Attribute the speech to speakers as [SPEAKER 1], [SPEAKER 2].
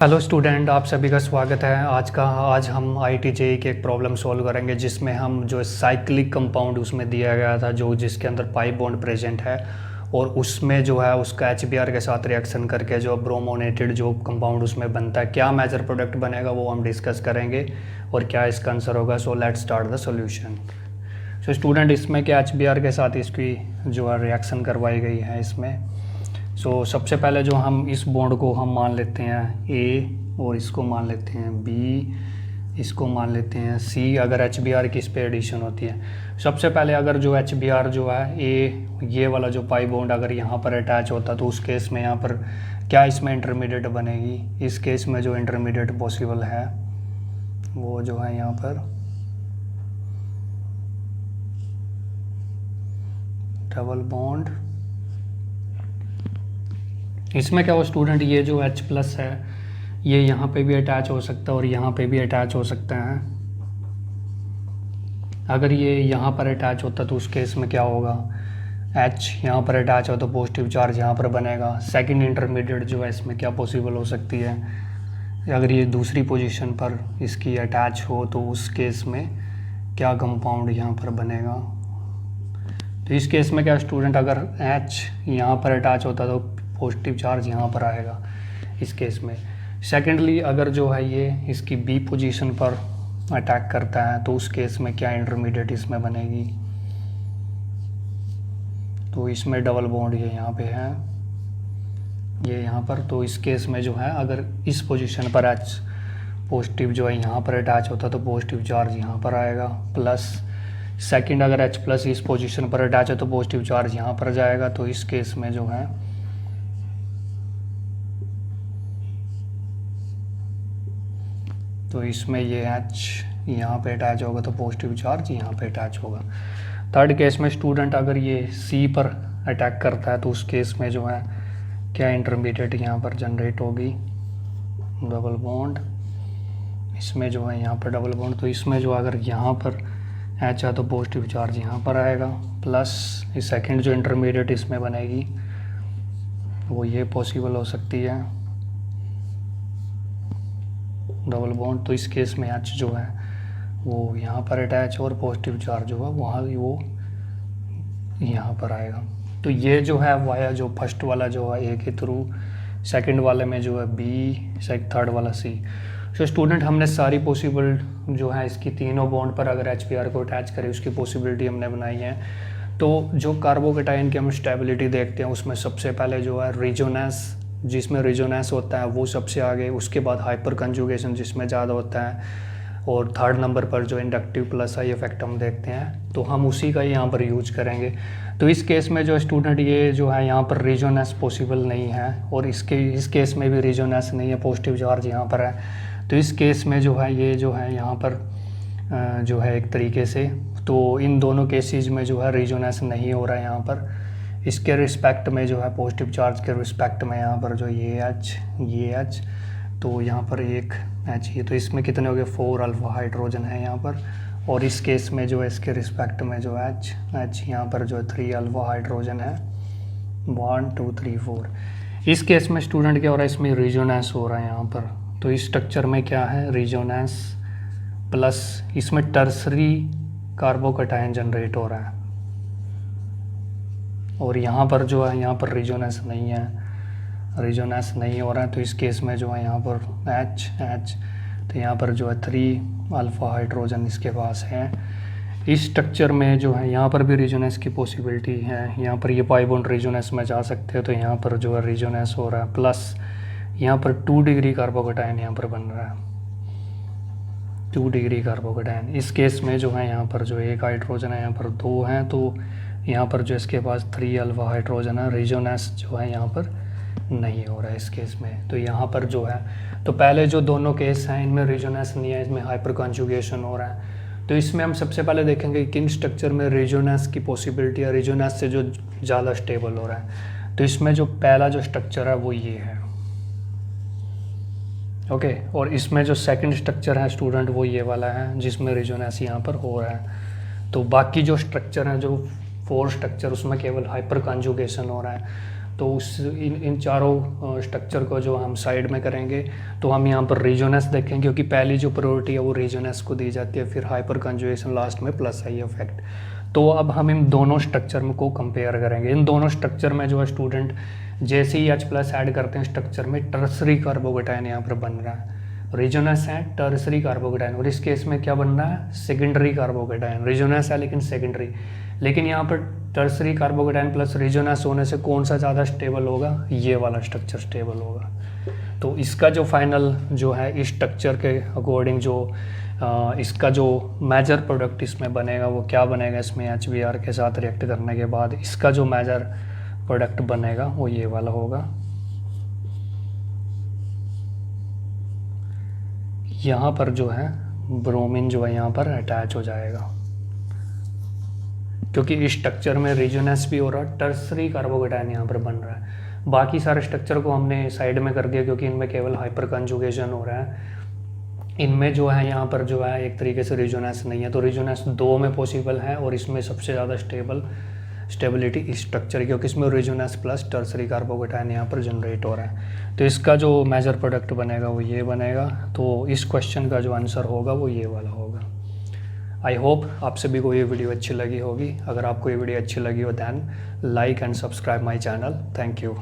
[SPEAKER 1] Hello student, आप सभी का स्वागत है। आज हम IIT-JEE की एक प्रॉब्लम सॉल्व करेंगे जिसमें हम जो साइक्लिक कंपाउंड उसमें दिया गया था जो जिसके अंदर पाई बॉन्ड प्रेजेंट है और उसमें जो है उसका HBr के साथ रिएक्शन करके जो ब्रोमोनेटेड जो कंपाउंड उसमें बनता है, क्या मेजर प्रोडक्ट बनेगा वो हम डिस्कस करेंगे और क्या इसका आंसर होगा। So let's start the solution. So student, इसमें क्या HBr के साथ इसकी जो है रिएक्शन करवाई गई है इसमें। सबसे पहले जो हम इस बॉन्ड को हम मान लेते हैं A और इसको मान लेते हैं B, इसको मान लेते हैं C अगर HBr की इस पे एडिशन होती है। सबसे पहले अगर जो HBr जो है A, ये वाला जो पाई बॉन्ड अगर यहाँ पर अटैच होता तो उस केस में यहाँ पर क्या इसमें इंटरमीडिएट बनेगी। इस केस में जो इंटरमीडिएट पॉसिबल है वो जो है यहाँ पर डबल बॉन्ड। इसमें क्या हो स्टूडेंट, ये जो H प्लस है ये यहाँ पे भी अटैच हो सकता है और यहाँ पे भी अटैच हो सकता है। अगर ये यहाँ पर अटैच होता तो उस केस में क्या होगा, H यहाँ पर अटैच हो तो पॉजिटिव चार्ज यहाँ पर बनेगा। सेकंड इंटरमीडिएट जो है इसमें क्या पॉसिबल हो सकती है, अगर ये दूसरी पोजीशन पर इसकी अटैच हो तो उस केस में क्या कंपाउंड यहाँ पर बनेगा। तो इस केस में क्या स्टूडेंट, अगर H यहाँ पर अटैच होता तो पॉजिटिव चार्ज यहाँ पर आएगा इस केस में। सेकेंडली अगर जो है ये इसकी B पोजीशन पर अटैक करता है तो उस केस में क्या इंटरमीडिएट इसमें बनेगी। तो इसमें डबल बॉन्ड ये यहाँ पे है, ये यहाँ पर। तो इस केस में जो है अगर इस पोजीशन पर H पॉजिटिव जो है यहाँ पर अटैच होता तो पॉजिटिव चार्ज यहाँ पर आएगा प्लस। सेकंड अगर H प्लस इस पोजीशन पर अटैच है तो पॉजिटिव चार्ज यहाँ पर जाएगा। तो इस केस में जो है तो इसमें ये H यहाँ पे अटैच होगा तो पॉजिटिव चार्ज यहाँ पे अटैच होगा। थर्ड केस में स्टूडेंट अगर ये C पर अटैक करता है तो उस केस में जो है क्या इंटरमीडिएट यहाँ पर जनरेट होगी, डबल बॉन्ड। इसमें जो है यहाँ पर डबल बॉन्ड, तो इसमें जो अगर यहाँ पर H है तो पॉजिटिव चार्ज यहाँ पर आएगा प्लस इस सेकेंड जो इंटरमीडिएट इसमें बनेगी वो ये पॉसिबल हो सकती है, डबल बॉन्ड। तो इस केस में H जो है वो यहाँ पर अटैच और पॉजिटिव चार्ज जो है वहाँ वो यहाँ पर आएगा। तो ये जो है वाया जो फर्स्ट वाला जो है A के थ्रू, सेकंड वाले में जो है B, थर्ड वाला C। तो स्टूडेंट हमने सारी पॉसिबल जो है इसकी तीनों बॉन्ड पर अगर HBr को अटैच करें उसकी पॉसिबिलिटी हमने बनाई है। तो जो कार्बोकेटाइन की हम स्टेबिलिटी देखते हैं उसमें सबसे पहले जो है रिजोनेंस, जिसमें रिजोनेंस होता है वो सबसे आगे, उसके बाद हाइपर कंजुगेशन जिसमें ज़्यादा होता है, और थर्ड नंबर पर जो इंडक्टिव प्लस आई इफेक्ट हम देखते हैं तो हम उसी का यहाँ पर यूज करेंगे। तो इस केस में जो स्टूडेंट ये जो है यहाँ पर रिजोनेंस पॉसिबल नहीं है और इस केस में भी रिजोनेंस नहीं है, पॉजिटिव चार्ज यहाँ पर है। तो इस केस में जो है ये जो है यहाँ पर जो है एक तरीके से, तो इन दोनों केसेस में जो है रिजोनेंस नहीं हो रहा है यहाँ पर। इसके रिस्पेक्ट में जो है पॉजिटिव चार्ज के रिस्पेक्ट में यहाँ पर जो ये H तो यहाँ पर एक H, ये तो इसमें कितने हो गए 4 अल्फा हाइड्रोजन है यहाँ पर। और इस केस में जो है इसके रिस्पेक्ट में जो H यहाँ पर जो है 3 अल्फा हाइड्रोजन है, 1 2 3 4। इस केस में स्टूडेंट क्या हो रहा है, इसमें रिजोनेंस हो रहा है यहाँ पर। तो इस स्ट्रक्चर में क्या है, रिजोनेंस प्लस इसमें टर्सरी कार्बोकेटाइन जनरेट हो रहा है और यहाँ पर जो है यहाँ पर रिजोनेंस नहीं है, रिजोनेंस नहीं हो रहा है। तो इस केस में जो है यहाँ पर H तो यहाँ पर जो है 3 अल्फा हाइड्रोजन इसके पास है। इस स्ट्रक्चर में जो है यहाँ पर भी रिजोनेंस की पॉसिबिलिटी है, यहाँ पर ये पाई बॉन्ड रिजोनेंस में जा सकते हैं। तो यहाँ पर जो है रिजोनेंस हो रहा है प्लस यहाँ पर 2 डिग्री कार्बोकेटाइन यहाँ पर बन रहा है, 2 डिग्री कार्बोकेटाइन। इस केस में जो है यहाँ पर जो एक हाइड्रोजन है यहाँ पर 2 हैं, तो यहाँ पर जो इसके पास 3 अल्फा हाइड्रोजन है, रिजोनेंस जो है यहाँ पर नहीं हो रहा है इस केस में। तो यहाँ पर जो है, तो पहले जो दोनों केस हैं इनमें रिजोनेंस नहीं है, इसमें हाइपर कॉन्जुगेशन हो रहा है। तो इसमें हम सबसे पहले देखेंगे किन स्ट्रक्चर में रिजोनेंस की पॉसिबिलिटी है, रिजोनेंस से जो ज़्यादा स्टेबल हो रहा है। तो इसमें जो पहला जो स्ट्रक्चर है वो ये है, ओके। और इसमें जो सेकंड स्ट्रक्चर है स्टूडेंट वो ये वाला है जिसमें रिजोनेंस यहाँ पर हो रहा है। तो बाकी जो स्ट्रक्चर है, जो 4 स्ट्रक्चर, उसमें केवल हाइपर कॉन्जुगेशन हो रहा है। तो उस इन चारों स्ट्रक्चर को जो हम साइड में करेंगे तो हम यहाँ पर रीजोनेस देखेंगे, क्योंकि पहली जो प्रायोरिटी है वो रीजोनेस को दी जाती है, फिर हाइपर कंजुगेशन लास्ट में प्लस आई इफेक्ट। तो अब हम इन दोनों स्ट्रक्चर में को कंपेयर करेंगे। इन दोनों स्ट्रक्चर में जो है स्टूडेंट जैसे ही H प्लस ऐड करते हैं स्ट्रक्चर में टर्सरी कार्बोकेटायन यहाँ पर बन रहा है। रिजोनेस है टर्सरी कार्बोकेटायन, और इस केस में क्या बन रहा है, सेकेंडरी कार्बोकेटायन। रिजोनेस है लेकिन सेकेंडरी, लेकिन यहाँ पर टर्सरी कार्बोकेटायन प्लस रिजोनेस होने से कौन सा ज़्यादा स्टेबल होगा, ये वाला स्ट्रक्चर स्टेबल होगा। तो इसका जो फाइनल जो है इस स्ट्रक्चर के अकॉर्डिंग जो इसका जो मेजर प्रोडक्ट इसमें बनेगा वो क्या बनेगा, इसमें HBr के साथ रिएक्ट करने के बाद इसका जो मेजर प्रोडक्ट बनेगा वो ये वाला होगा। यहाँ पर जो है ब्रोमीन जो है यहाँ पर अटैच हो जाएगा, क्योंकि इस स्ट्रक्चर में रिजोनेस भी हो रहा है, टर्सरी कार्बोकेटायन यहाँ पर बन रहा है। बाकी सारे स्ट्रक्चर को हमने साइड में कर दिया क्योंकि इनमें केवल हाइपर कंजुगेशन हो रहा है। इनमें जो है यहाँ पर जो है एक तरीके से रिजोनेस नहीं है, तो रिजोनेस 2 में पॉसिबल है, और इसमें सबसे ज़्यादा स्टेबिलिटी इस स्ट्रक्चर, क्योंकि इसमें रिजोनेस प्लस टर्सरी कार्बोकेटायन यहाँ पर जनरेट हो रहा है। तो इसका जो मेजर प्रोडक्ट बनेगा वो ये बनेगा। तो इस क्वेश्चन का जो आंसर होगा वो ये वाला होगा। आई होप आप सभी को ये वीडियो अच्छी लगी होगी। अगर आपको ये वीडियो अच्छी लगी हो then like and subscribe my channel. Thank you.